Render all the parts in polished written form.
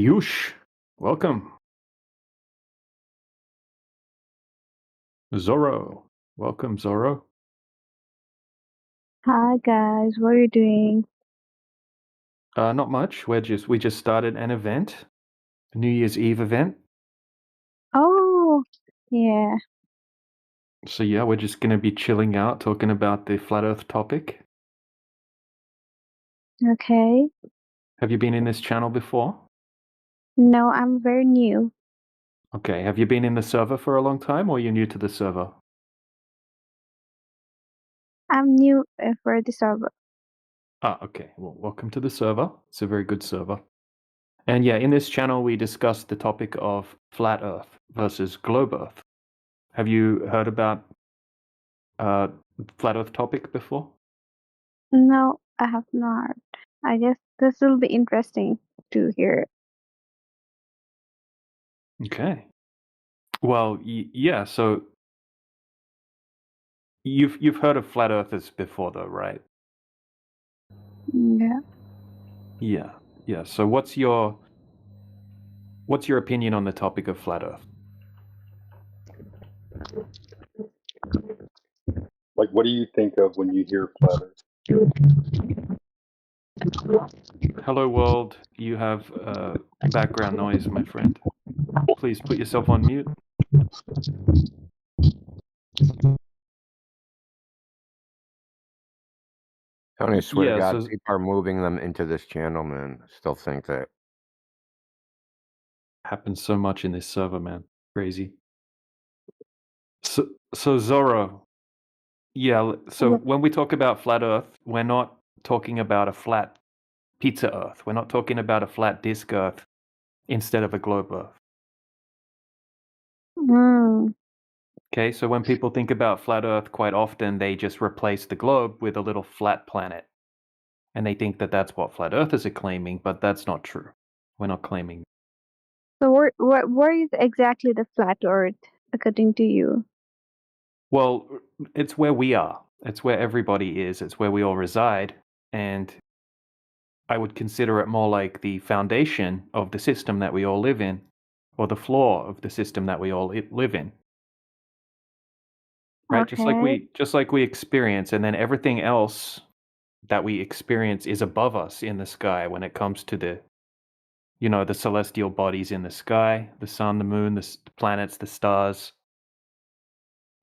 Ayush, welcome. Zorro, welcome, Zorro. Hi guys, what are you doing? Not much. We just started an event, a New Year's Eve event. Oh, yeah, So yeah, we're just gonna be chilling out, talking about the flat Earth topic. okay. Have you been in this channel before? No, I'm very new. Okay. Have you been in the server for a long time, or you're new to the server? I'm new for the server. Okay. Well, welcome to the server. It's a very good server. And yeah, in this channel, we discuss the topic of flat Earth versus globe Earth. Have you heard about uh, flat Earth topic before? No, I have not. I guess this will be interesting to hear. Okay. Well, yeah. So you've heard of flat earthers before, though, right? Yeah. Yeah. Yeah. So what's your opinion on the topic of flat Earth? Like, what do you think of when you hear flat Earth? Hello, world. You have background noise, my friend. Please put yourself on mute. Tony, I swear to Yeah. God, So people are moving them into this channel, man. I still think that. happens so much in this server, man. Crazy. So Zorro. Yeah. So Well, when we talk about flat Earth, we're not talking about a flat pizza Earth. We're not talking about a flat disk Earth instead of a globe Earth. mm, Okay, so when people think about flat Earth, quite often they just replace the globe with a little flat planet. And they think that that's what flat earthers are claiming, but that's not true. We're not claiming. so where is exactly the flat Earth according to you? Well, it's where we are. It's where everybody is. It's where we all reside. And I would consider it more like the foundation of the system that we all live in, or the floor of the system that we all live in. Right? Okay. Just like we experience, and then everything else that we experience is above us in the sky when it comes to the celestial bodies in the sky, the sun, the moon, the planets, the stars.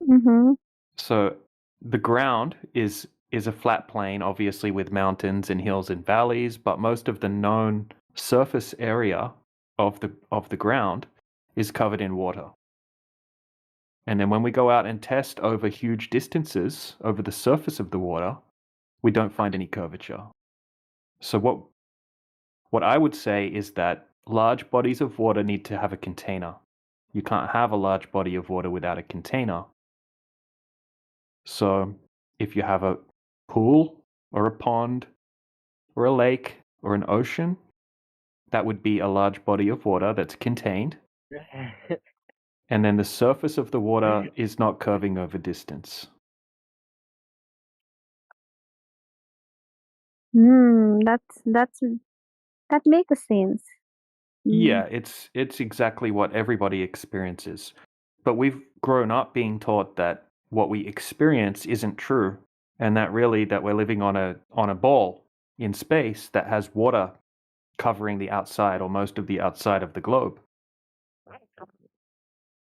Mm-hmm. So the ground is a flat plane, obviously with mountains and hills and valleys, but most of the known surface area of the ground is covered in water. And then when we go out and test over huge distances over the surface of the water, we don't find any curvature. So what I would say is that large bodies of water need to have a container. You can't have a large body of water without a container. So if you have a pool or a pond or a lake or an ocean, that would be a large body of water that's contained. And then the surface of the water is not curving over distance. That makes sense. Yeah, it's exactly what everybody experiences. But we've grown up being taught that what we experience isn't true, and that really that we're living on a ball in space that has water covering the outside or most of the outside of the globe.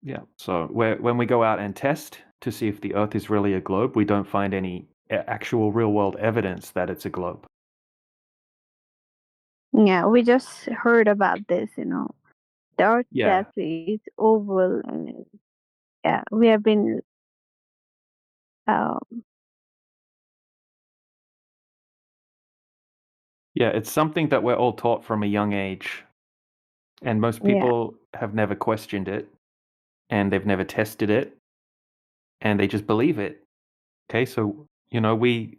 Yeah. So when we go out and test to see if the Earth is really a globe, we don't find any actual real world evidence that it's a globe. Yeah, we just heard about this, The Earth Yeah. that is oval, and yeah, we have been um Yeah, it's something that we're all taught from a young age, and most yeah. people have never questioned it, and they've never tested it, and they just believe it. Okay, so we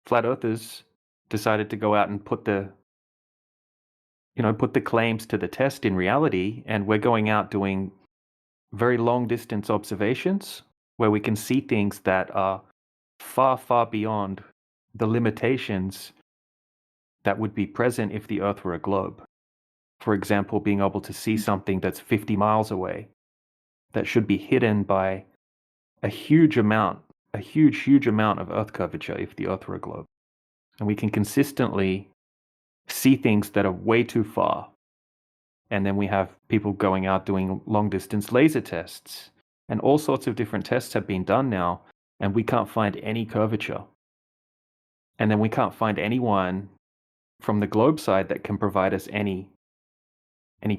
flat earthers decided to go out and put the claims to the test in reality, and we're going out doing very long distance observations where we can see things that are far, far beyond the limitations that would be present if the Earth were a globe. For example, being able to see something that's 50 miles away that should be hidden by a huge amount of Earth curvature if the Earth were a globe. And we can consistently see things that are way too far. And then we have people going out doing long-distance laser tests. And all sorts of different tests have been done now, and we can't find any curvature. And then we can't find anyone from the globe side that can provide us any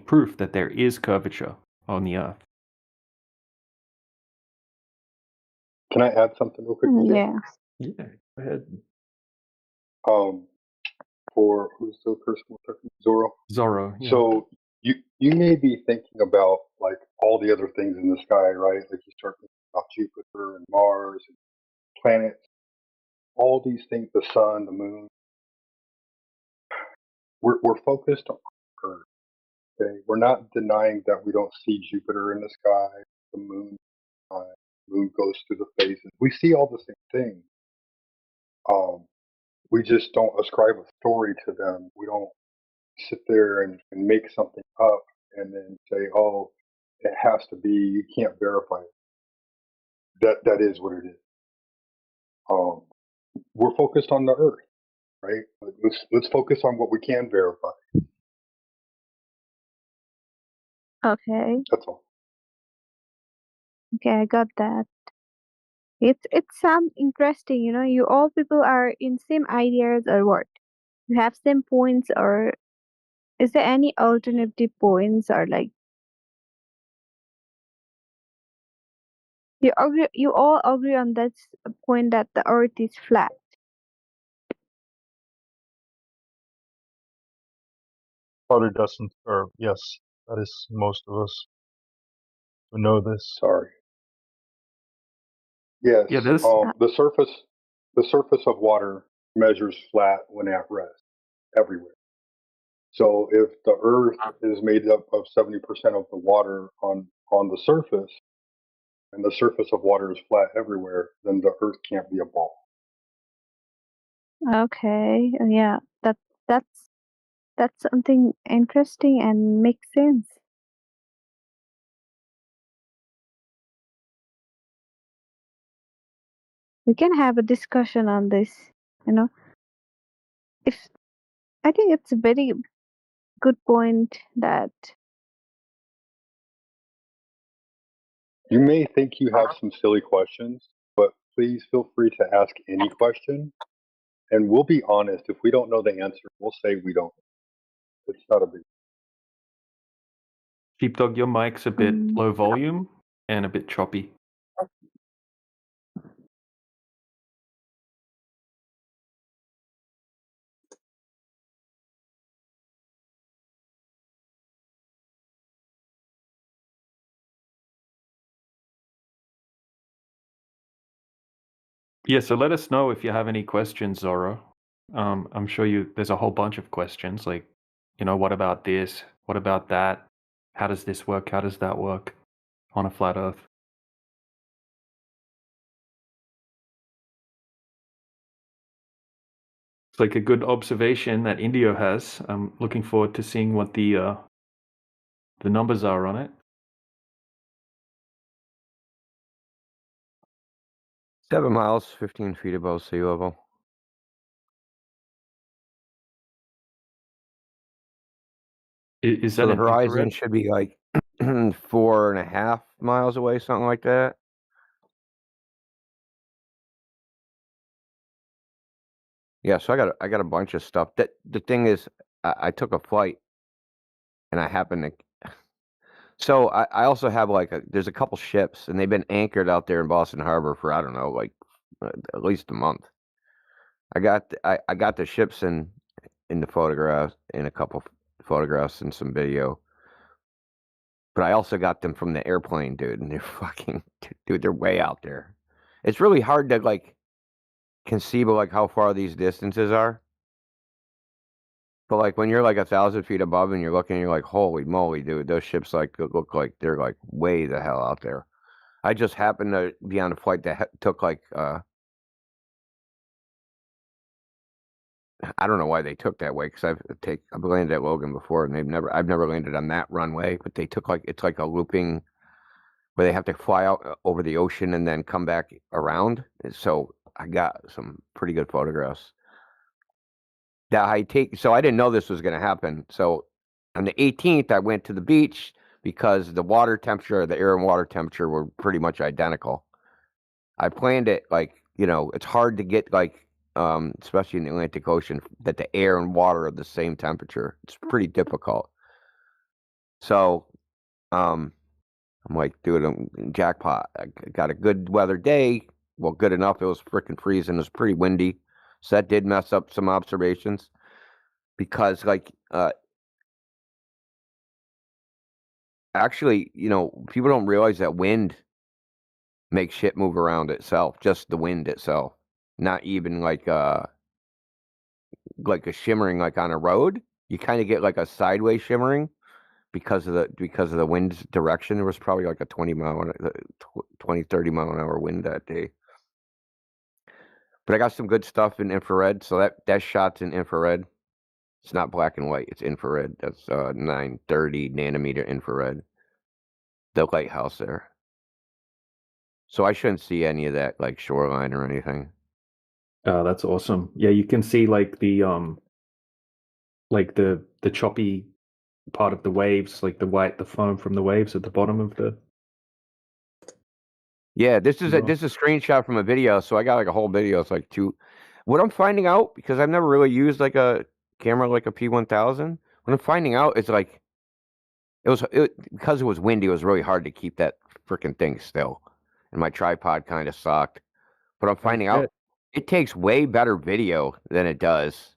proof that there is curvature on the Earth. Can I add something real quick? Yeah. Yeah, go ahead. For who's the person we're talking? Zorro. Zorro. Yeah. So you may be thinking about like all the other things in the sky, right? Like you start thinking about Jupiter and Mars and planets, all these things, the sun, the moon. We're focused on Earth. Okay, we're not denying that we don't see Jupiter in the sky, the moon. The moon goes through the phases. We see all the same things. We just don't ascribe a story to them. We don't sit there and make something up and then say, "Oh, it has to be." You can't verify it. That is what it is. We're focused on the Earth, right? Let's focus on what we can verify. Okay. That's all. Okay, I got that. It sounds interesting, you know. You all people are in same ideas or what? You have same points, or is there any alternative points, or like you agree? You all agree on that point that the Earth is flat. Father doesn't, or yes, that is most of us who know this. Sorry. Yes. Yeah, there's The surface of water measures flat when at rest everywhere. So if the Earth is made up of 70% of the water on the surface, and the surface of water is flat everywhere, then the Earth can't be a ball. Okay, yeah, that's something interesting and makes sense. We can have a discussion on this, you know. If I think it's a very good point that You may think you have some silly questions, but please feel free to ask any question. And we'll be honest, if we don't know the answer, we'll say we don't. It's not a big. Sheepdog, your mic's a bit mm, low volume and a bit choppy. Yeah, so let us know if you have any questions, Zorro. I'm sure there's a whole bunch of questions like, what about this? What about that? How does this work? How does that work on a flat Earth? It's like a good observation that Indio has. I'm looking forward to seeing what the numbers are on it. 7 miles, 15 feet above sea level. Is So that the an horizon infrared? should be like 4.5 miles away, something like that. Yeah, so I got a bunch of stuff. That the thing is, I took a flight, and I happened to. So I also have there's a couple ships, and they've been anchored out there in Boston Harbor for I don't know, at least a month. I got the ships in the photographs, in a couple photographs and some video. But I also got them from the airplane, dude, and they're fucking, dude, they're way out there. It's really hard to conceive of how far these distances are. But when you're 1,000 feet above and you're looking, you're like, holy moly, dude, those ships look like they're way the hell out there. I just happened to be on a flight that took I don't know why they took that way because I've landed at Logan before and I've never landed on that runway, but they took it's like a looping where they have to fly out over the ocean and then come back around. So I got some pretty good photographs. So I didn't know this was going to happen. So on the 18th, I went to the beach because the water temperature, the air and water temperature were pretty much identical. I planned it it's hard to get especially in the Atlantic Ocean, that the air and water are the same temperature. It's pretty difficult. So, I'm like, dude, I'm jackpot. I got a good weather day. Well, good enough. It was freaking freezing. It was pretty windy. So that did mess up some observations because actually, people don't realize that wind makes shit move around itself, just the wind itself, not even like a shimmering like on a road. You kind of get like a sideways shimmering because of the wind's direction. There was probably like a 20 30 mile an hour wind that day. But I got some good stuff in infrared, so that shot's in infrared. It's not black and white, it's infrared. That's 930 nanometer infrared. The lighthouse there. So I shouldn't see any of that like shoreline or anything. Oh, that's awesome. Yeah, you can see like the choppy part of the waves, like the foam from the waves at the bottom of the. Yeah, this is a screenshot from a video, so I got like a whole video. It's like what I'm finding out, because I've never really used like a camera like a P1000. What I'm finding out is like because it was windy, it was really hard to keep that freaking thing still, and my tripod kind of sucked. But I'm finding out it takes way better video than it does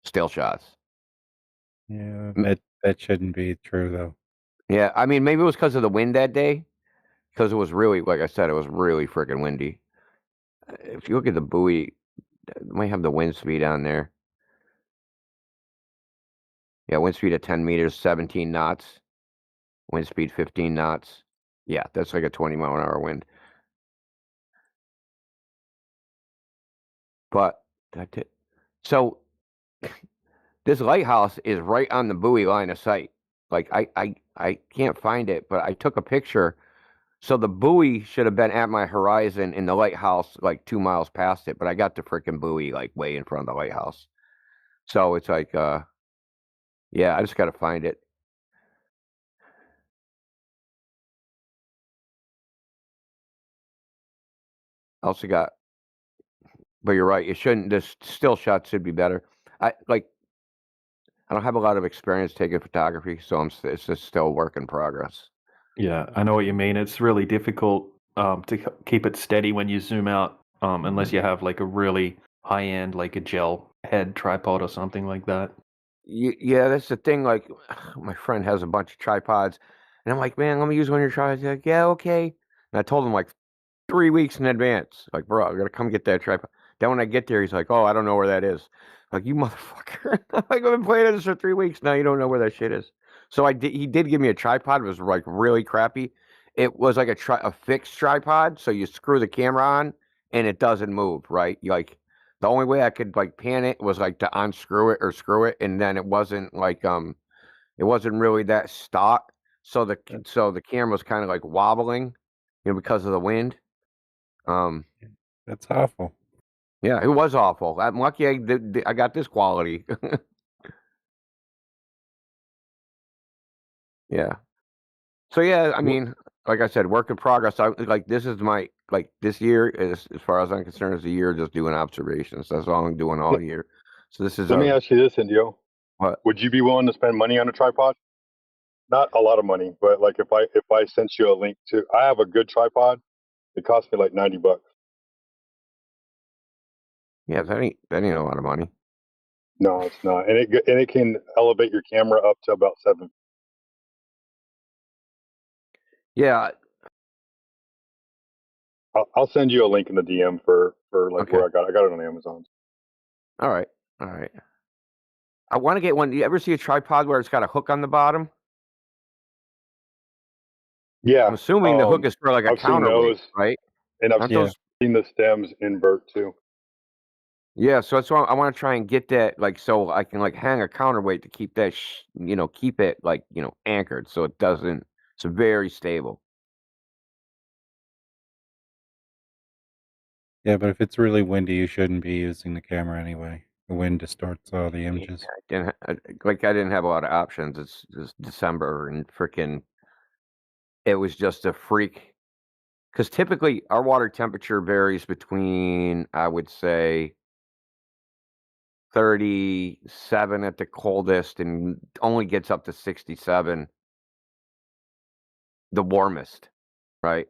still shots. Yeah, that shouldn't be true though. Yeah, I mean maybe it was because of the wind that day, because it was really, like I said, it was really freaking windy. If you look at the buoy, it might have the wind speed on there. Yeah, wind speed at 10 meters, 17 knots. Wind speed 15 knots. Yeah, that's like a 20 mile an hour wind. But that's it. So this lighthouse is right on the buoy line of sight. Like I can't find it, but I took a picture. So the buoy should have been at my horizon and the lighthouse like 2 miles past it, but I got the freaking buoy like way in front of the lighthouse. So it's like yeah, I just gotta find it. I also got, but you're right, it shouldn't, the still shots should be better. I don't have a lot of experience taking photography, so it's just still a work in progress. Yeah, I know what you mean. It's really difficult to keep it steady when you zoom out, unless you have like a really high end, like a gel head tripod or something like that. Yeah, that's the thing. Like, my friend has a bunch of tripods, and I'm like, man, let me use one of your tripods. He's like, yeah, okay. And I told him like 3 weeks in advance, like, bro, I gotta come get that tripod. Then when I get there, he's like, oh, I don't know where that is. Like, you motherfucker! Like, I've been playing this for 3 weeks now. You don't know where that shit is. So he did give me a tripod. It was like really crappy. It was like a fixed tripod, so you screw the camera on and it doesn't move. Right? The only way I could like pan it was like to unscrew it or screw it, and then it wasn't it wasn't really that stock. So the camera was kind of like wobbling, because of the wind. That's awful. Yeah, it was awful. I'm lucky I got this quality. Yeah. So yeah, I mean, like I said, work in progress. This is this year is, as far as I'm concerned, is a year just doing observations. That's all I'm doing all year. So this is Let me ask you this, Indio. what? Would you be willing to spend money on a tripod? Not a lot of money, but like if I sent you a link to, I have a good tripod. It cost me like $90. Yeah, that ain't a lot of money. No, it's not, and it can elevate your camera up to about 7. Yeah. I'll send you a link in the DM for like Okay. where I got it on Amazon. All right. I want to get one. Do you ever see a tripod where it's got a hook on the bottom? Yeah, I'm assuming the hook is for like a I've seen counterweight, those, right? and I've Aren't those? seen the stems invert too. Yeah, so that's why I want to try and get that, like, so I can like hang a counterweight to keep that, keep it like, anchored, so it doesn't. It's very stable. Yeah, but if it's really windy, you shouldn't be using the camera anyway. The wind distorts all the Yeah, images. I didn't have a lot of options. It's December and freaking. It was just a freak. Because typically our water temperature varies between, I would say, 37 at the coldest and only gets up to 67 the warmest, right?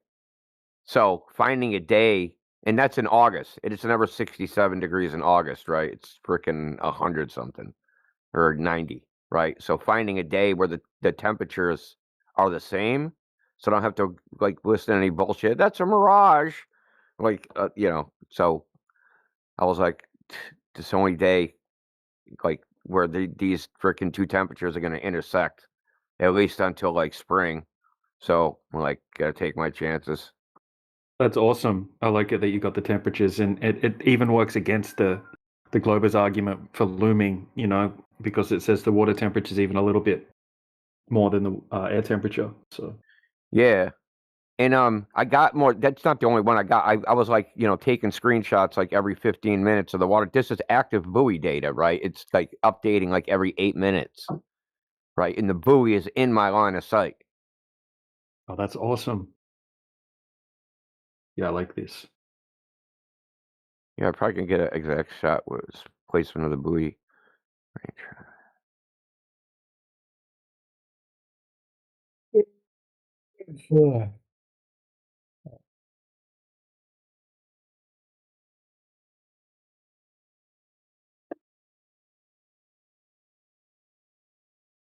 So finding a day, and that's in August. It is never 67 degrees in August, right? It's freaking 100 something or 90, right? So finding a day where the temperatures are the same, so I don't have to like listen to any bullshit. That's a mirage, like So I was like, this only day like where these freaking two temperatures are going to intersect, at least until like spring. So I'm like, gotta take my chances. That's awesome. I like it that you got the temperatures, and it even works against the Glober's argument for looming, because it says the water temperature is even a little bit more than the air temperature. So Yeah. And I got more. That's not the only one I got. I was like, taking screenshots like every 15 minutes of the water. This is active buoy data, right? It's like updating like every 8 minutes, right? And the buoy is in my line of sight. oh, that's awesome. Yeah, I like this. Yeah, I probably can get an exact shot with placement of the buoy. Right.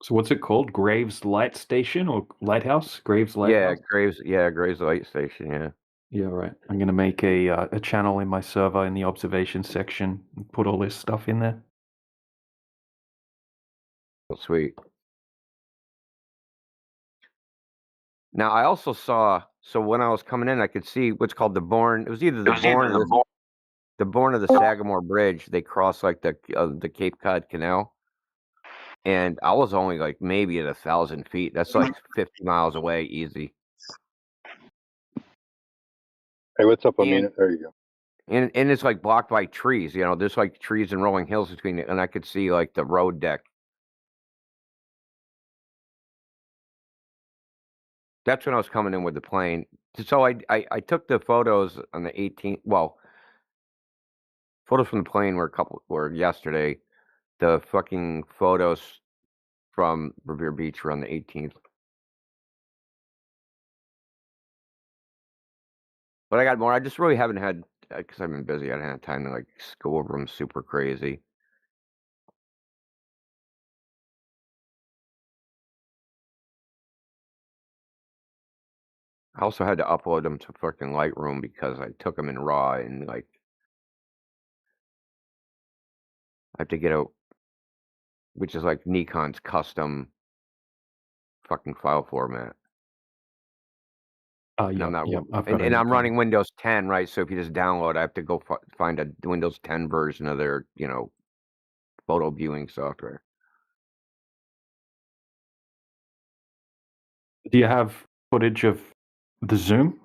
So what's it called? Graves Light Station or Lighthouse? Graves Lighthouse? Graves Light Station, yeah. Yeah, right. I'm gonna make a channel in my server in the observation section and put all this stuff in there. Oh, sweet. Now I also saw, so when I was coming in, I could see what's called the Bourne. It was either the Bourne or the Bourne of the Sagamore Bridge. They cross like the Cape Cod Canal, and I was only like maybe at 1,000 feet. That's like 50 miles away, easy. Hey, what's up, And Amina? There you go. and it's like blocked by trees. There's like trees and rolling hills between it, and I could see like the road deck. That's when I was coming in with the plane. So I took the photos on the 18th. Well, photos from the plane were yesterday. The fucking photos from Revere Beach were on the 18th. But I got more. I just really haven't had, because I've been busy. I haven't had time to like go over them super crazy. I also had to upload them to fucking Lightroom because I took them in RAW and like I have to get a, which is like Nikon's custom fucking file format. And I'm Yep, not, yep. I've got and a I'm running Windows 10, right? So if you just download, I have to go find a Windows 10 version of their, photo viewing software. Do you have footage of the zoom,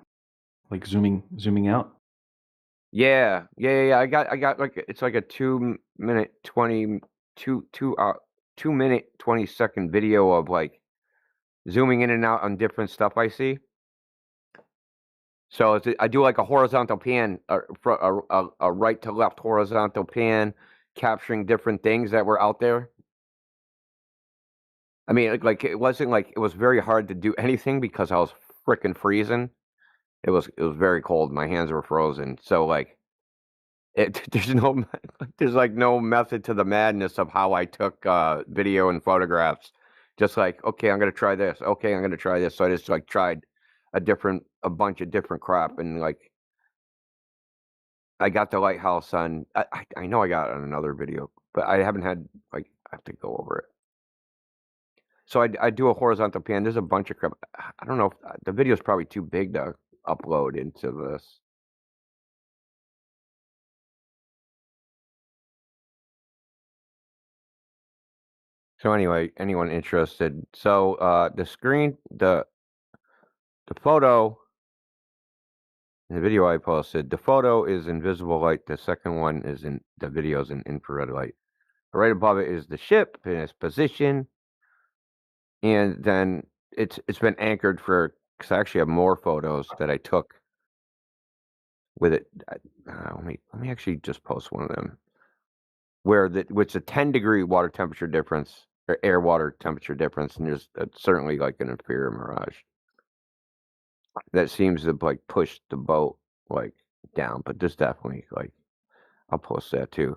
like zooming out? Yeah. I got like it's like a 2 minute 20 2 minute 20-second video of like zooming in and out on different stuff I see. So I do like a horizontal pan, a right to left horizontal pan, capturing different things that were out there. I mean, like it wasn't like it was very hard to do anything because I was freaking freezing. It was very cold. My hands were frozen. So like there's like no method to the madness of how I took video and photographs. Just like, okay, I'm gonna try this. Okay, I'm gonna try this. So I just like tried a bunch of different crap, and like I got the lighthouse on. I know I got it on another video, but I haven't had like I have to go over it. So I do a horizontal pan. There's a bunch of crap. I don't know if the video is probably too big to upload into this. So anyway, anyone interested? So the screen, the photo, the video I posted, the photo is in visible light. The second one is in the video is in infrared light. Right above it is the ship in its position, and then it's been anchored for. Because I actually have more photos that I took with it. Let me actually just post one of them where it's a 10-degree water temperature difference or air water temperature difference, and there's certainly like an inferior mirage that seems to like push the boat like down. But there's definitely like I'll post that too.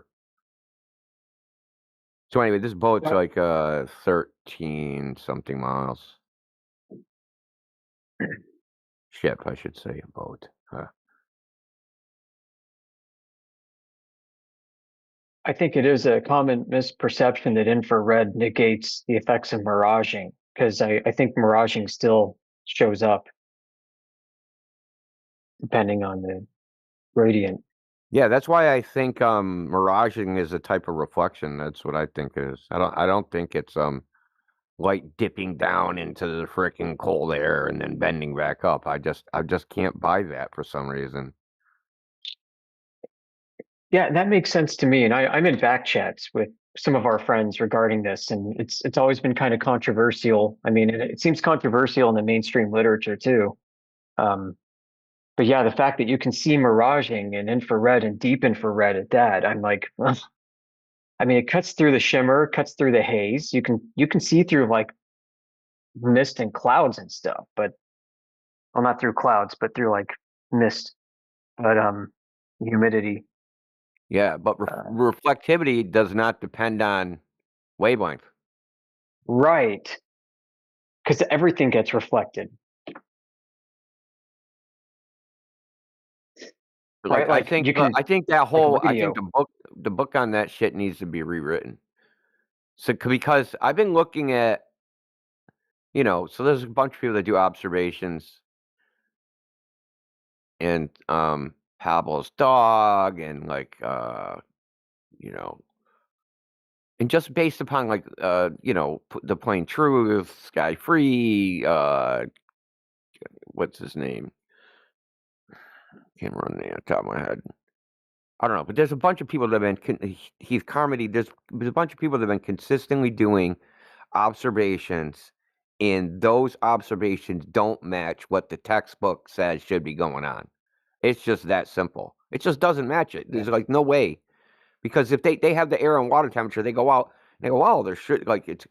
So anyway, this boat's like 13 something miles. Ship, I should say, a boat. I think it is a common misperception that infrared negates the effects of miraging, because I think miraging still shows up depending on the gradient. Yeah, that's why I think miraging is a type of reflection. That's what I think it is. I don't think it's light dipping down into the freaking cold air and then bending back up. I just can't buy that for some reason. Yeah, that makes sense to me. And I'm in back chats with some of our friends regarding this, and it's always been kind of controversial. I mean, it seems controversial in the mainstream literature too. But yeah, the fact that you can see miraging in infrared and deep infrared at that, I'm like, ugh. I mean, it cuts through the shimmer, cuts through the haze. You can see through like mist and clouds and stuff, but well, not through clouds, but through like mist, but humidity. Yeah, but reflectivity does not depend on wavelength. Right. Because everything gets reflected. Like, right? Like I you can, think that like whole I radio. think the book on that shit needs to be rewritten. So because I've been looking at, so there's a bunch of people that do observations, and Pablo's dog, and like and just based upon like the plain truth, Sky Free, what's his name? Can't run the top of my head. I don't know, but there's a bunch of people that have been Heath Carmody. There's a bunch of people that have been consistently doing observations, and those observations don't match what the textbook says should be going on. It's just that simple. It just doesn't match it. There's like no way, because if they have the air and water temperature, they go out and they go, oh, there should like it's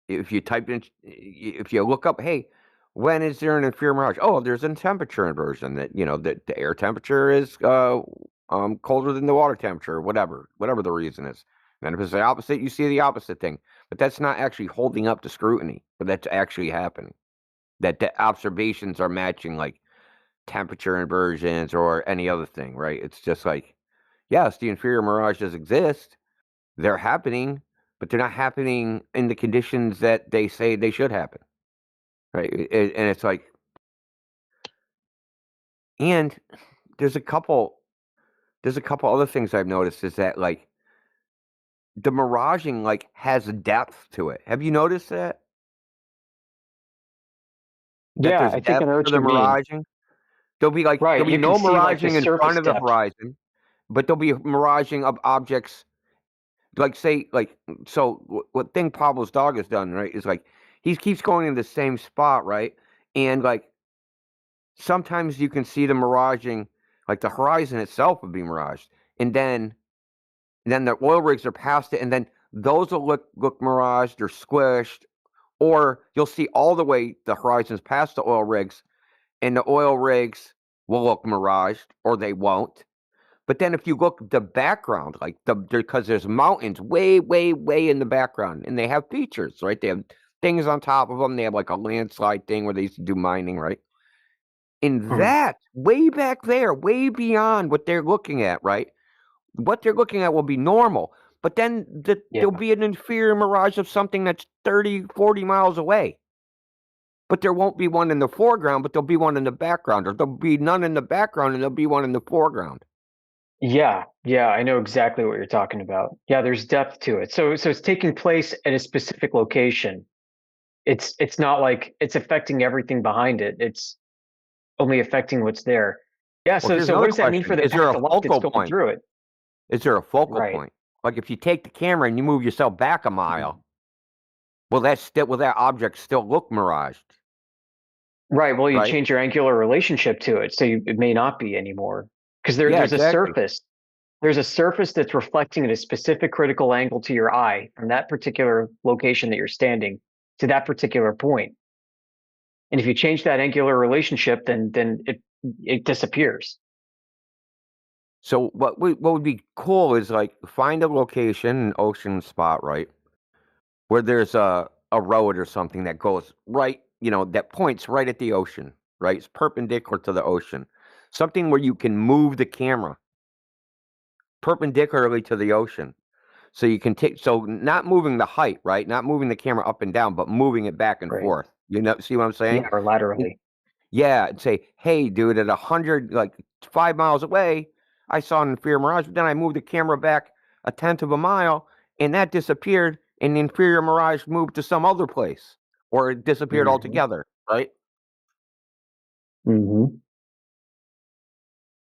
if you type in if you look up, hey, when is there an inferior mirage? Oh, there's a temperature inversion that that the air temperature is colder than the water temperature, whatever the reason is. And if it's the opposite, you see the opposite thing. But that's not actually holding up to scrutiny, but that's actually happening. That the observations are matching like temperature inversions or any other thing, right? It's just like, yes, the inferior mirages exist. They're happening, but they're not happening in the conditions that they say they should happen, right? And it's like, and there's a couple other things I've noticed is that like the miraging like has a depth to it. Have you noticed that? That Yeah, there's I think I depth know to what the you mean. miraging. There'll Right, be you can no see like the miraging in front surface of the depth. horizon, but there'll be miraging of objects. Like say like so what thing Pablo's dog has done, right, is like he keeps going in the same spot, right? And like sometimes you can see the miraging, like the horizon itself would be miraged, and then the oil rigs are past it, and then those will look miraged or squished, or you'll see all the way the horizon's past the oil rigs, and the oil rigs will look miraged, or they won't. But then if you look the background, like because there's mountains way, way, way in the background, and they have features, right? They have things on top of them. They have like a landslide thing where they used to do mining, right? And that way back there, way beyond what they're looking at, right? What they're looking at will be normal, but then there'll be an inferior mirage of something that's 30, 40 miles away. But there won't be one in the foreground, but there'll be one in the background, or there'll be none in the background and there'll be one in the foreground. Yeah, yeah, I know exactly what you're talking about. Yeah, there's depth to it. So it's taking place at a specific location. It's not like it's affecting everything behind it. It's only affecting what's there. Yeah, Well, so here's so what another does that mean for question: the is there path a of light that's focal going point? through it? Is there a focal Right. point? Like if you take the camera and you move yourself back a mile, will that object still look miraged? Right. Well, you Right? change your angular relationship to it, so it may not be anymore because Yeah, there's a exactly. surface. There's a surface that's reflecting at a specific critical angle to your eye from that particular location that you're standing to that particular point. And if you change that angular relationship, then it disappears. So what would be cool is like find a location, an ocean spot, right, where there's a road or something that goes right, that points right at the ocean, right? It's perpendicular to the ocean. Something where you can move the camera perpendicularly to the ocean. So you can take, so not moving the height, right? Not moving the camera up and down, but moving it back and Right. forth. See what I'm saying? Yeah, or laterally. Yeah, and say, hey, dude, at 100, like 5 miles away, I saw an inferior mirage, but then I moved the camera back a tenth of a mile, and that disappeared, and the inferior mirage moved to some other place, or it disappeared Hmm. altogether, right? Hmm.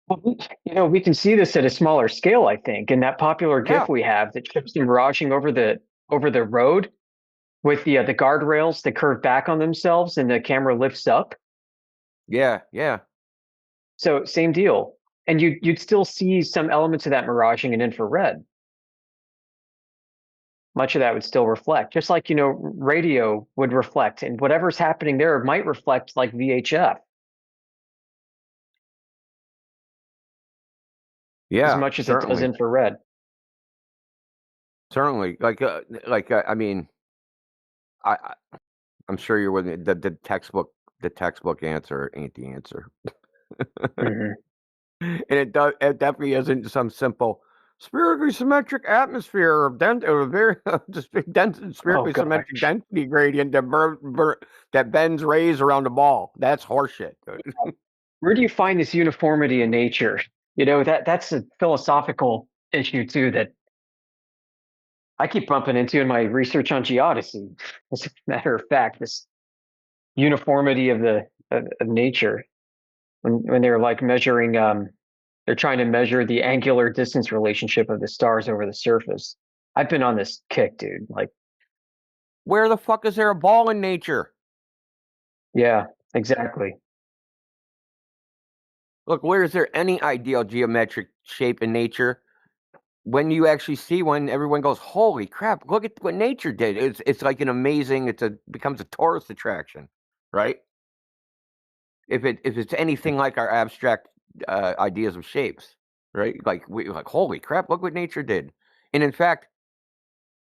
Well, we can see this at a smaller scale, I think, in that popular Yeah, GIF we have that shows them miraging over the road with the guardrails that curve back on themselves and the camera lifts up. yeah, yeah. So same deal. And you'd still see some elements of that miraging in infrared. Much of that would still reflect, just like radio would reflect, and whatever's happening there might reflect like VHF as Yeah, much as it does certainly, infrared. certainly. I mean, I I'm sure you're with me. The textbook answer ain't the answer. Hmm. And it definitely isn't some simple spherically symmetric atmosphere of or very just Oh spherically symmetric gosh. density gradient that bends rays around a ball. That's horseshit. Where do you find this uniformity in nature? That's a philosophical issue too that I keep bumping into in my research on geodesy. As a matter of fact, this uniformity of nature when they're like measuring they're trying to measure the angular distance relationship of the stars over the surface. I've been on this kick, dude. Like, Where the fuck is there a ball in nature? yeah, exactly. Look, where is there any ideal geometric shape in nature? When you actually see one, everyone goes, "Holy crap! Look at what nature did." It's like an amazing. Becomes a tourist attraction, right? If it's anything like our abstract ideas of shapes, right? Like holy crap, look what nature did. And in fact,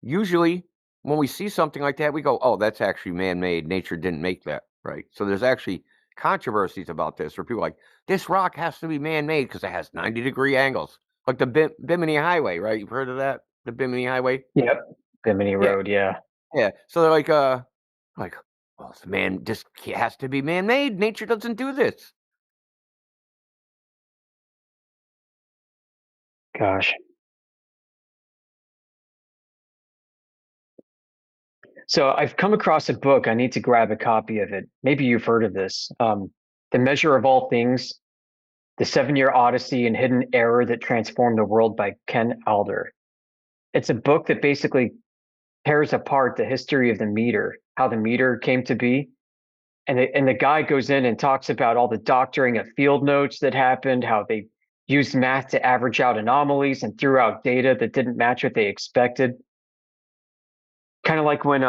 usually when we see something like that, we go, oh, that's actually man-made. Nature didn't make that, right? So there's actually controversies about this where people are like, this rock has to be man-made because it has 90-degree angles, like the Bimini Highway, right? You've heard of that, the Bimini Highway? Yep. Bimini Yeah, Road, yeah. yeah. So they're like, well, it's this has to be man-made. Nature doesn't do this. Gosh. So I've come across a book. I need to grab a copy of it. Maybe you've heard of this. The Measure of All Things, The 7-Year Odyssey and Hidden Error That Transformed the World by Ken Alder. It's a book that basically tears apart the history of the meter, how the meter came to be. And the guy goes in and talks about all the doctoring of field notes that happened, how they used math to average out anomalies and threw out data that didn't match what they expected. Kind of like when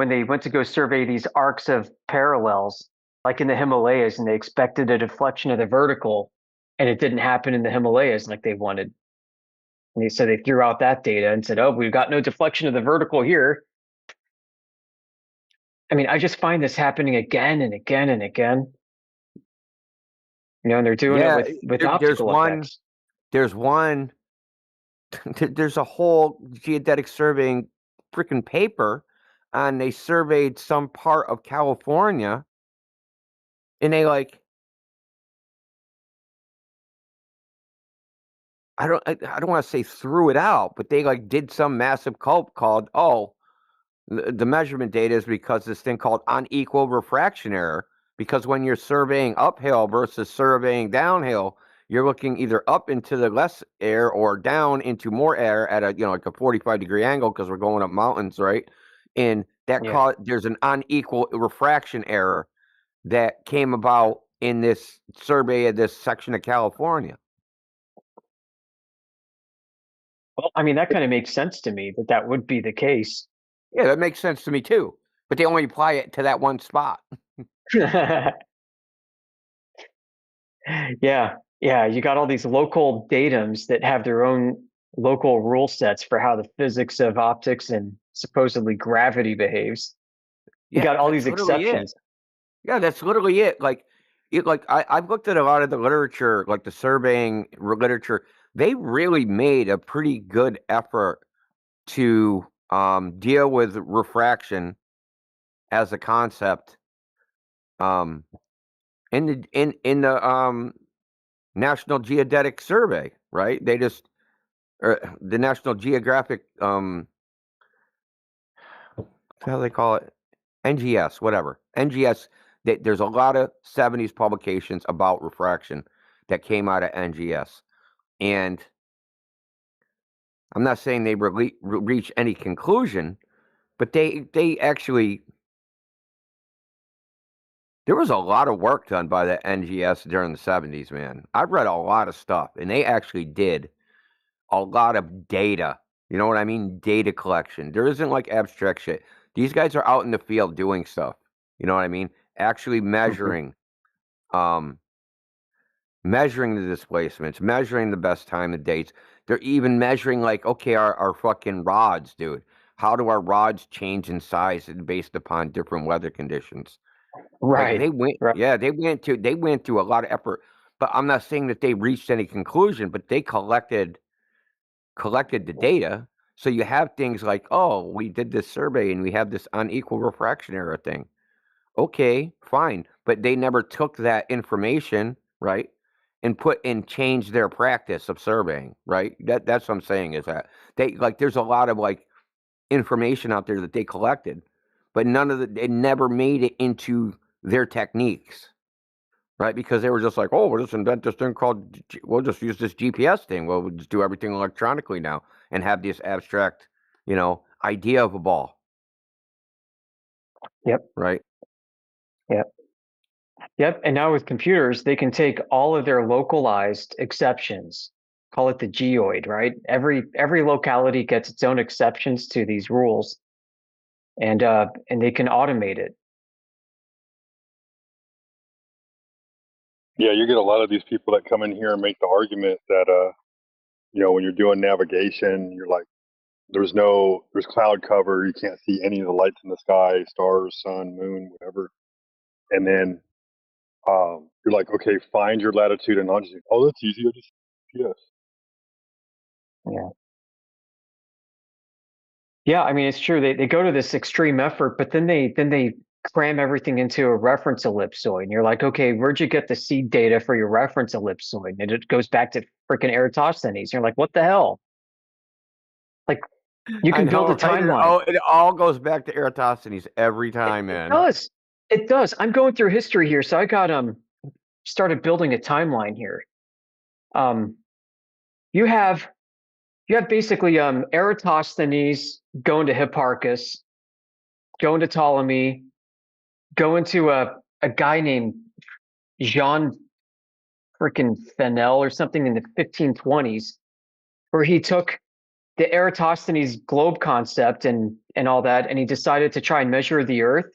they went to go survey these arcs of parallels, like in the Himalayas, and they expected a deflection of the vertical, and it didn't happen in the Himalayas like they wanted. And so they threw out that data and said, "Oh, we've got no deflection of the vertical here." I mean, I just find this happening again and again and again. And they're doing it Yeah, with there's optical one. effects. There's one. There's a whole geodetic surveying freaking paper, and they surveyed some part of California, and they I don't want to say threw it out, but they like did some massive cult called, the measurement data is because this thing called unequal refraction error. Because when you're surveying uphill versus surveying downhill, you're looking either up into the less air or down into more air at a like a 45-degree angle because we're going up mountains, right? And that Yeah. there's an unequal refraction error that came about in this survey of this section of California. Well, I mean, that kind of makes sense to me that would be the case. Yeah, that makes sense to me too. But they only apply it to that one spot. Yeah. Yeah. You got all these local datums that have their own local rule sets for how the physics of optics and supposedly gravity behaves. You Yeah, got all that's these literally it. exceptions. Yeah, that's literally it. I've looked at a lot of the literature, like the surveying literature. They really made a pretty good effort to deal with refraction as a concept in the National Geodetic Survey, right? They just the National Geographic how do they call it? NGS, whatever. NGS, there's a lot of 70s publications about refraction that came out of NGS. And I'm not saying they reach any conclusion, but they actually, there was a lot of work done by the NGS during the 70s, man. I read a lot of stuff, and they actually did a lot of data. You know what I mean? Data collection. There isn't like abstract shit. These guys are out in the field doing stuff. You know what I mean? Actually measuring, measuring the displacements, measuring the best time, the dates. They're even measuring like, okay, our fucking rods, dude. How do our rods change in size based upon different weather conditions? Like Right. they went, Right. yeah, they went through a lot of effort. But I'm not saying that they reached any conclusion, but they collected the data. So you have things like, oh, we did this survey and we have this unequal refraction error thing. Okay, fine. But they never took that information, right, and changed their practice of surveying, right? That's what I'm saying is that they like there's a lot of like information out there that they collected, but it never made it into their techniques. Right, because they were just like, oh, we'll just invent this thing called, we'll just use this GPS thing. We'll just do everything electronically now and have this abstract, idea of a ball. Yep. Right. Yep. Yep. And now with computers, they can take all of their localized exceptions, call it the geoid, right? Every locality gets its own exceptions to these rules, and they can automate it. Yeah, you get a lot of these people that come in here and make the argument that when you're doing navigation, you're like, there's cloud cover, you can't see any of the lights in the sky, stars, sun, moon, whatever. And then you're like, okay, find your latitude and longitude. Oh, that's easy. I just GPS. Yeah. Yeah, I mean it's true. They go to this extreme effort, but then they cram everything into a reference ellipsoid. And you're like, okay, where'd you get the seed data for your reference ellipsoid? And it goes back to freaking Eratosthenes. You're like, what the hell? Like you I can build know, a right? timeline. It all goes back to Eratosthenes every time, It man. does. It does. I'm going through history here, so I got started building a timeline here. You have basically Eratosthenes going to Hipparchus, going to Ptolemy, going to a guy named Jean freaking Fenel or something in the 1520s, where he took the Eratosthenes globe concept and all that, and he decided to try and measure the Earth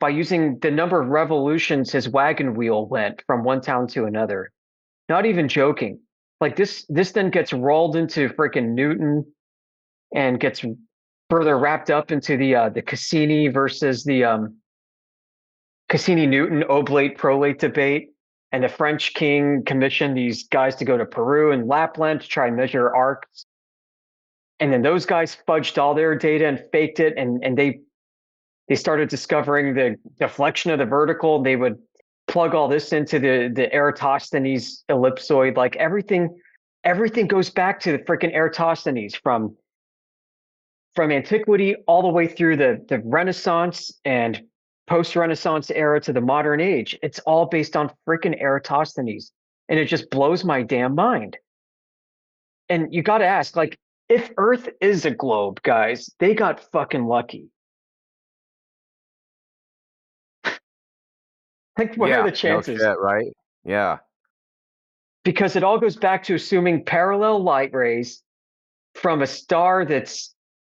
by using the number of revolutions his wagon wheel went from one town to another. Not even joking. Like this then gets rolled into freaking Newton and gets further wrapped up into the Cassini versus the Cassini-Newton oblate-prolate debate. And the French king commissioned these guys to go to Peru and Lapland to try and measure arcs. And then those guys fudged all their data and faked it. And they started discovering the deflection of the vertical. They would plug all this into the Eratosthenes ellipsoid, like everything. everything goes back to the freaking Eratosthenes from antiquity all the way through the Renaissance and post-Renaissance era to the modern age. It's all based on freaking Eratosthenes, and it just blows my damn mind. And you got to ask, like, if Earth is a globe, guys, they got fucking lucky. Like, what are the chances? No shit, right? Yeah. Because it all goes back to assuming parallel light rays from a star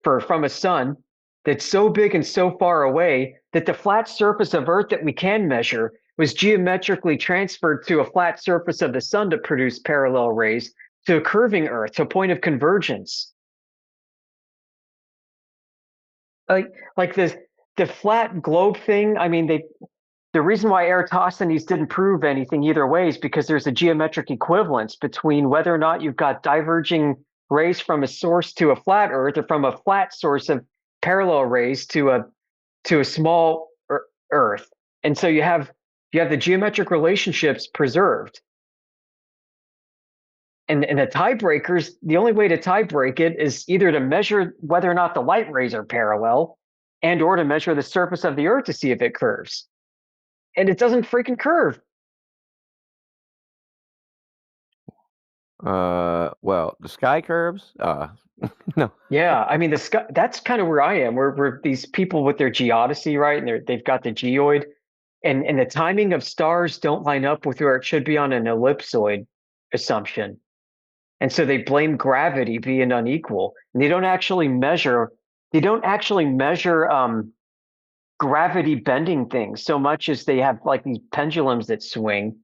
from a sun that's so big and so far away that the flat surface of Earth that we can measure was geometrically transferred to a flat surface of the sun to produce parallel rays to a curving Earth, to a point of convergence. Like the flat globe thing, I mean, the reason why Eratosthenes didn't prove anything either way is because there's a geometric equivalence between whether or not you've got diverging rays from a source to a flat Earth, or from a flat source of parallel rays to a small Earth. And so you have the geometric relationships preserved. And the tiebreakers, the only way to tie break it is either to measure whether or not the light rays are parallel, and or to measure the surface of the Earth to see if it curves. And it doesn't freaking curve. Well, the sky curves? No. Yeah, I mean the sky. That's kind of where I am. We're these people with their geodesy, right? And they've got the geoid, and the timing of stars don't line up with where it should be on an ellipsoid assumption. And so they blame gravity being unequal, and they don't actually measure. They don't actually measure gravity bending things so much as they have like these pendulums that swing,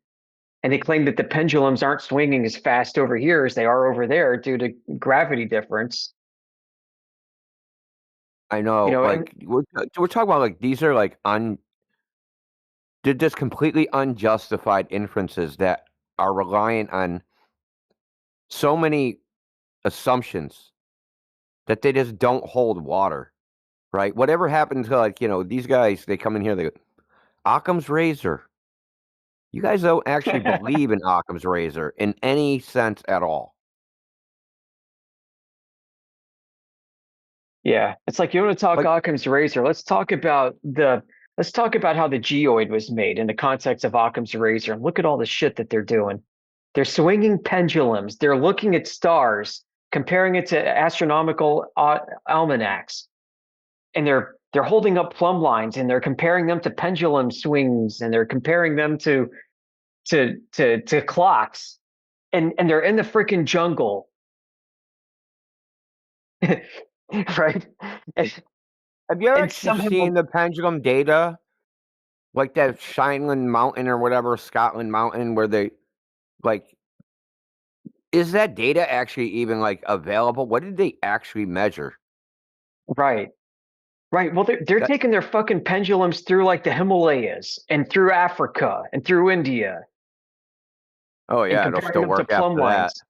and they claim that the pendulums aren't swinging as fast over here as they are over there due to gravity difference. I know, You know, like we're talking about, like, these are like they're just completely unjustified inferences that are reliant on so many assumptions that they just don't hold water, right? Whatever happened to, like, these guys, they come in here, they go, Occam's razor. You guys don't actually believe in Occam's razor in any sense at all. Yeah, it's like, you want to talk Like, Occam's razor. Let's talk about how the geoid was made in the context of Occam's razor, and look at all the shit that they're doing. They're swinging pendulums. They're looking at stars, comparing it to astronomical almanacs, and they're holding up plumb lines, and they're comparing them to pendulum swings, and they're comparing them to clocks, and they're in the freaking jungle. Right? have you ever And actually somehow, seen the pendulum data? Like that Shineland Mountain or whatever, Scotland Mountain, where they, like, is that data actually even, like, available? What did they actually measure? right. Well, they're That, taking their fucking pendulums through like the Himalayas and through Africa and through India oh and yeah, it'll comparing still them to work plumb after that. lines.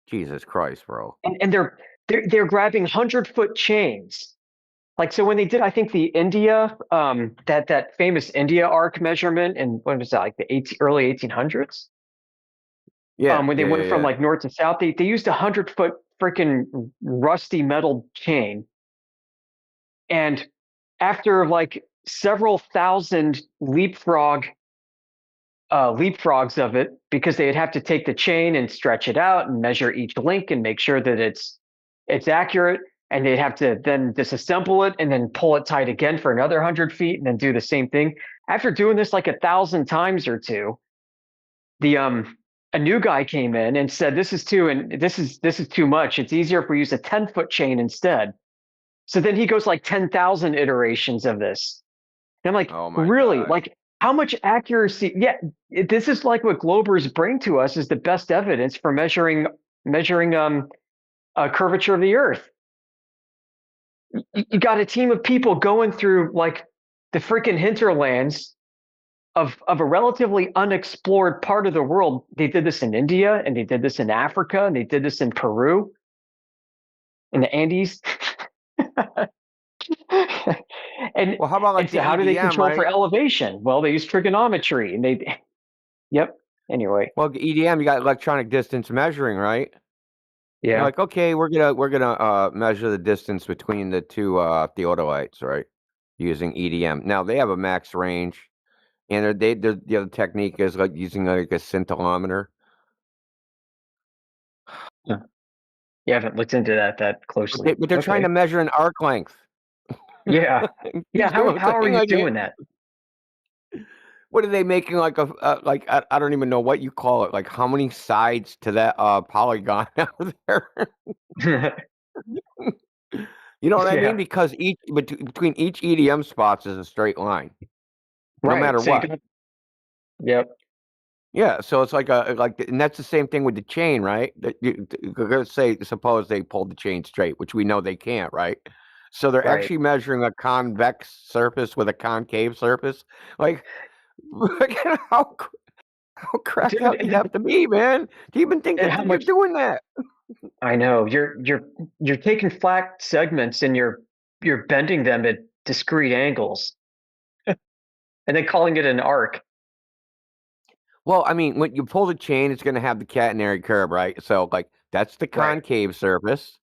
Jesus Christ, bro. And they're grabbing 100-foot chains. Like, so when they did, I think the India, that famous India arc measurement, and when was that, like the early 1800s? Yeah, When they went from yeah. like north to south, they used 100-foot freaking rusty metal chain. And after like several thousand leapfrogs of it, because they'd have to take the chain and stretch it out and measure each link and make sure that it's accurate, and they'd have to then disassemble it and then pull it tight again for another 100 feet and then do the same thing. After doing this like 1,000 times or two, a new guy came in and said, this is too much. It's easier if we use a 10-foot chain instead. So then he goes like 10,000 iterations of this. And I'm like, Oh my really? God. Like, how much accuracy? Yeah, this is like what globers bring to us is the best evidence for measuring curvature of the Earth. You got a team of people going through like the freaking hinterlands of a relatively unexplored part of the world. They did this in India, and they did this in Africa, and they did this in Peru, in the Andes. Well, how about like and so the how do they EDM, control right? for elevation? Well, they use trigonometry, and yep. Anyway, Well, EDM, you got electronic distance measuring, right? You're yeah. like, okay, we're gonna measure the distance between the two theodolites, right? Using EDM. Now they have a max range, and the other technique is like using like a scintillometer. Huh. You haven't looked into that closely. But they're trying Okay. to measure an arc length. Yeah. You Yeah. see what I'm How are saying? you Like, doing that? what are they making like like I don't even know what you call it. Like how many sides to that polygon out there? You know what I mean? Yeah. Because between each EDM spots is a straight line, no Right. matter So you what. got. Yep. Yeah, so it's like and that's the same thing with the chain, right? Let's say, suppose they pulled the chain straight, which we know they can't, right? So they're Right. actually measuring a convex surface with a concave surface. Like, look at how cracked Dude, up you'd have to be, man. Do you even think and that how you're much doing that? I know you're taking flat segments and you're bending them at discrete angles and then calling it an arc. Well, I mean, when you pull the chain, it's going to have the catenary curve, right? So, like, that's the Right. concave surface,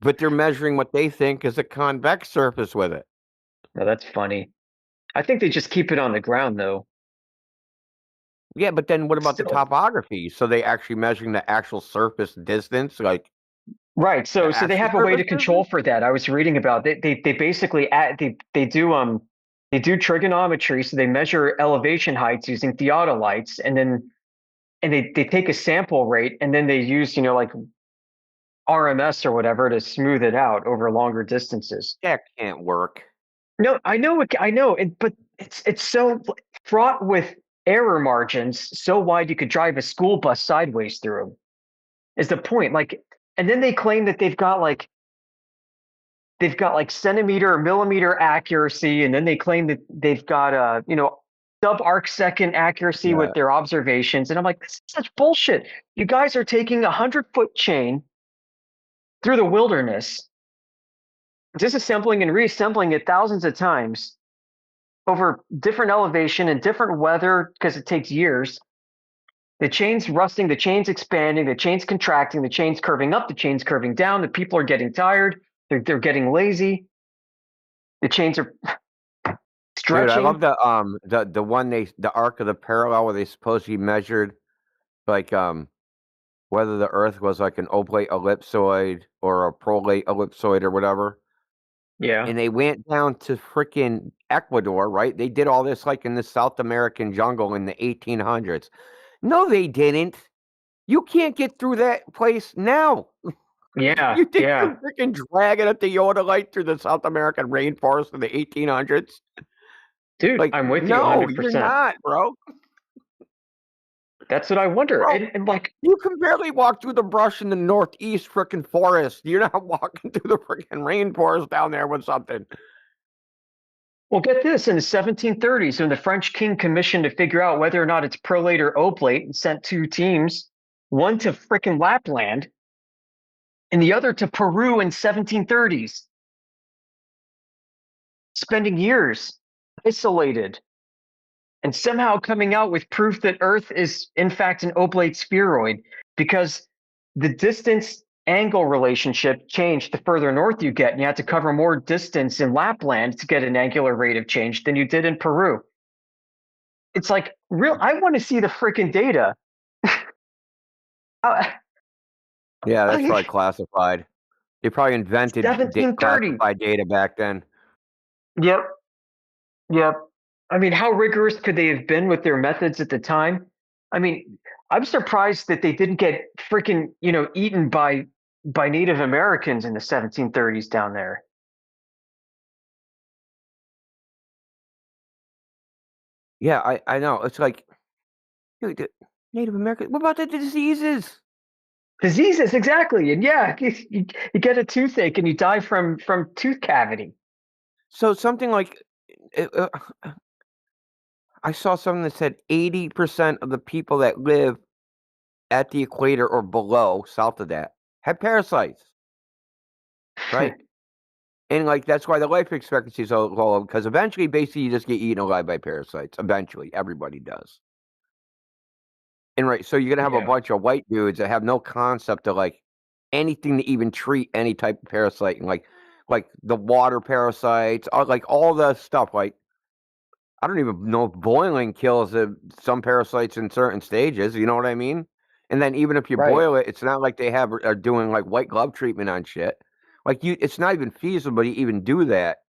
but they're measuring what they think is a convex surface with it. No, that's funny. I think they just keep it on the ground though. Yeah, but then what about the Still. topography? So they actually measuring the actual surface distance, like Right. the So they actual have a way surface to control distance? for that. I was reading about they basically add they do trigonometry, so they measure elevation heights using theodolites, and then they take a sample rate and then they use, like RMS or whatever to smooth it out over longer distances. That can't work. No, I know, but it's so fraught with error margins, so wide you could drive a school bus sideways through them. Is the point? Like, and then they claim that they've got like centimeter or millimeter accuracy, and then they claim that they've got sub arc second accuracy Yeah. with their observations. And I'm like, this is such bullshit. You guys are taking 100-foot chain through the wilderness, disassembling and reassembling it thousands of times over different elevation and different weather because it takes years. The chain's rusting, the chain's expanding, the chain's contracting, the chain's curving up, the chain's curving down. The people are getting tired. They're getting lazy. The chains are Dude, I love stretching. the one the arc of the parallel where they supposedly measured like whether the Earth was like an oblate ellipsoid or a prolate ellipsoid or whatever. Yeah. And they went down to freaking Ecuador, right? They did all this like in the South American jungle in the 1800s. No, they didn't. You can't get through that place now. Yeah. You think Yeah. you're freaking dragging a theodolite through the South American rainforest in the 1800s? Dude, Like, I'm with you no, you're 100%. not, bro. That's what I wonder. Bro, And like, you can barely walk through the brush in the northeast freaking forest. You're not walking through the freaking rainforest down there with something. well, get this. In the 1730s, when the French king commissioned to figure out whether or not it's prolate or oblate and sent two teams, one to frickin' Lapland and the other to Peru in 1730s, spending years isolated and somehow coming out with proof that Earth is in fact an oblate spheroid because the distance angle relationship changed the further north you get, and you had to cover more distance in Lapland to get an angular rate of change than you did in Peru. It's like real. I want to see the freaking data. Yeah, that's probably Like classified. They probably invented 1730. classified data back then. Yep. Yep. I mean, how rigorous could they have been with their methods at the time? I mean, I'm surprised that they didn't get freaking, eaten by Native Americans in the 1730s down there. Yeah, I know. It's like, dude, the Native American. What about the diseases? Diseases, exactly. And yeah, you get a toothache and you die from tooth cavity. So something like, I saw something that said 80% of the people that live at the equator or below, south of that, have parasites, right? And like that's why the life expectancy is so low because eventually, basically, you just get eaten alive by parasites. Eventually, everybody does. And right, so you're gonna have a Yeah. bunch of white dudes that have no concept of like anything to even treat any type of parasite, and like the water parasites, like all the stuff. Like I don't even know if boiling kills some parasites in certain stages. You know what I mean? And then even if you Right. boil it, it's not like they are doing like white glove treatment on shit. Like it's not even feasible to even do that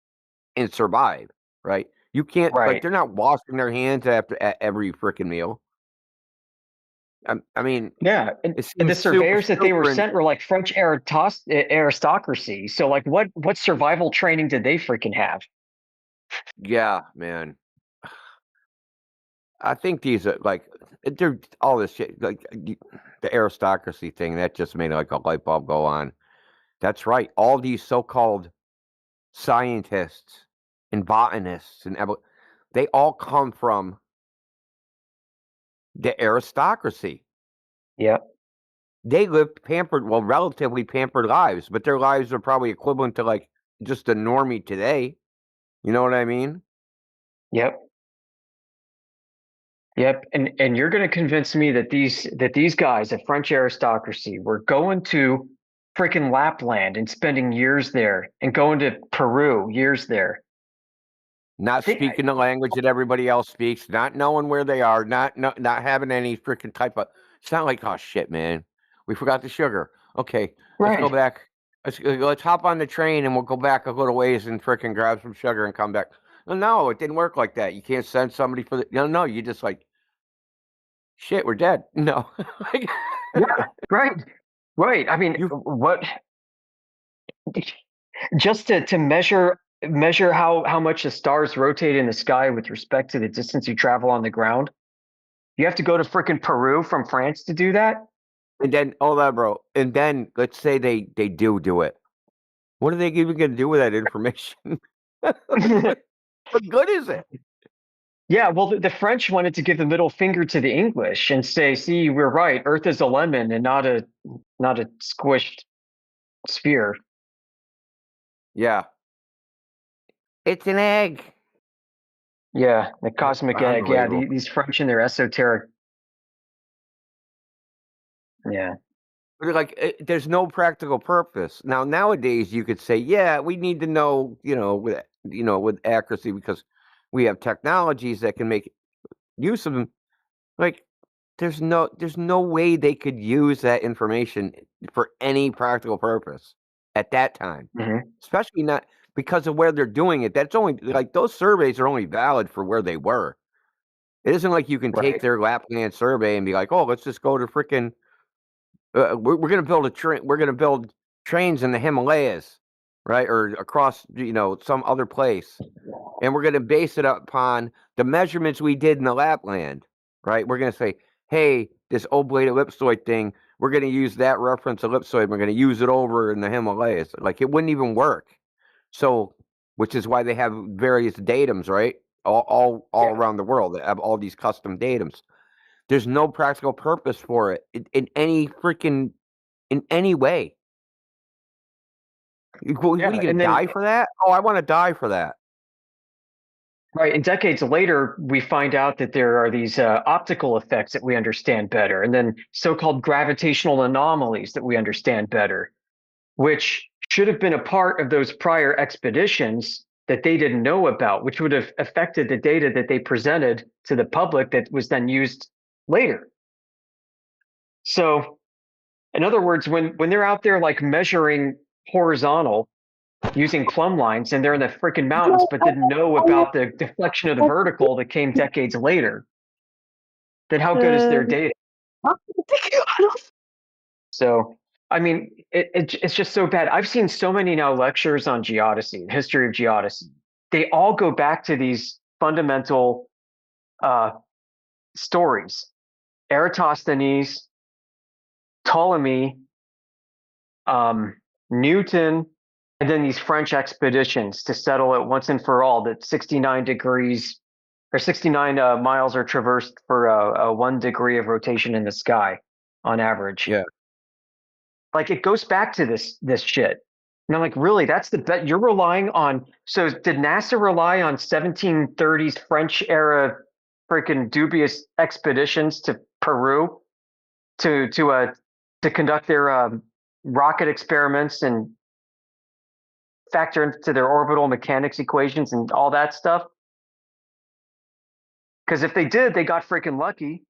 and survive. Right? You can't like Right. they're not washing their hands after at every freaking meal. I mean, Yeah. it And the seems surveyors that they were super. sent were like French aristocracy. So like what survival training did they freaking have? Yeah, man. I think these are like they're all this shit like the aristocracy thing that just made like a light bulb go on. That's right. All these so-called scientists and botanists and they all come from the aristocracy. Yeah. They live pampered, well, relatively pampered lives, but their lives are probably equivalent to like just a normie today. You know what I mean? Yep. Yep. And you're going to convince me that these guys, the French aristocracy, were going to freaking Lapland and spending years there, and going to Peru years there. Not speaking the language that everybody else speaks, not knowing where they are, not having any freaking type of. It's not like, oh shit, man, we forgot the sugar. Okay, let's go Right. back. Let's hop on the train and we'll go back a little ways and freaking grab some sugar and come back. No, it didn't work like that. You can't send somebody for the. No, you just like, shit, we're dead. No, Yeah. Right. Right. I mean, you what just to measure how much the stars rotate in the sky with respect to the distance you travel on the ground. You have to go to freaking Peru from France to do that. and then hold on, bro. And then let's say they do it. What are they even gonna do with that information? What good is it? Yeah, well, the French wanted to give the middle finger to the English and say, "See, we're right. Earth is a lemon and not a squished sphere." Yeah, it's an egg. Yeah, the cosmic egg. Yeah, Unbelievable. these French and their esoteric. Yeah. But like, there's no practical purpose. Now, nowadays, you could say, yeah, we need to know, with accuracy because we have technologies that can make use of them. Like, there's no way they could use that information for any practical purpose at that time, Hmm. especially not because of where they're doing it. That's only like those surveys are only valid for where they were. It isn't like you can take Right. their Lapland survey and be like, oh, let's just go to freaking we're going to build a train. We're going to build trains in the Himalayas, right, or across some other place, and we're going to base it upon the measurements we did in the Lapland, right? We're going to say, hey, this oblate ellipsoid thing, we're going to use that reference ellipsoid. We're going to use it over in the Himalayas. Like it wouldn't even work. So, which is why they have various datums, right? All Yeah. around the world. They have all these custom datums. There's no practical purpose for it in any way. What are you Yeah, gonna and then die for that? Oh, I want to die for that. right, and decades later, we find out that there are these optical effects that we understand better, and then so-called gravitational anomalies that we understand better, which should have been a part of those prior expeditions that they didn't know about, which would have affected the data that they presented to the public that was then used later. So, in other words, when they're out there like measuring horizontal using plumb lines and they're in the freaking mountains, but didn't know about the deflection of the vertical that came decades later, then how good is their data? So, I mean, it's just so bad. I've seen so many now lectures on geodesy, history of geodesy. They all go back to these fundamental uh, stories: Eratosthenes, Ptolemy, um, Newton, and then these French expeditions to settle it once and for all that 69 degrees or 69 miles are traversed for a 1 degree of rotation in the sky on average. Yeah. Like it goes back to this shit. And I'm like, really? That's the bet you're relying on. So did NASA rely on 1730s French era freaking dubious expeditions to Peru to conduct their rocket experiments and factor into their orbital mechanics equations and all that stuff? Because if they did, they got freaking lucky.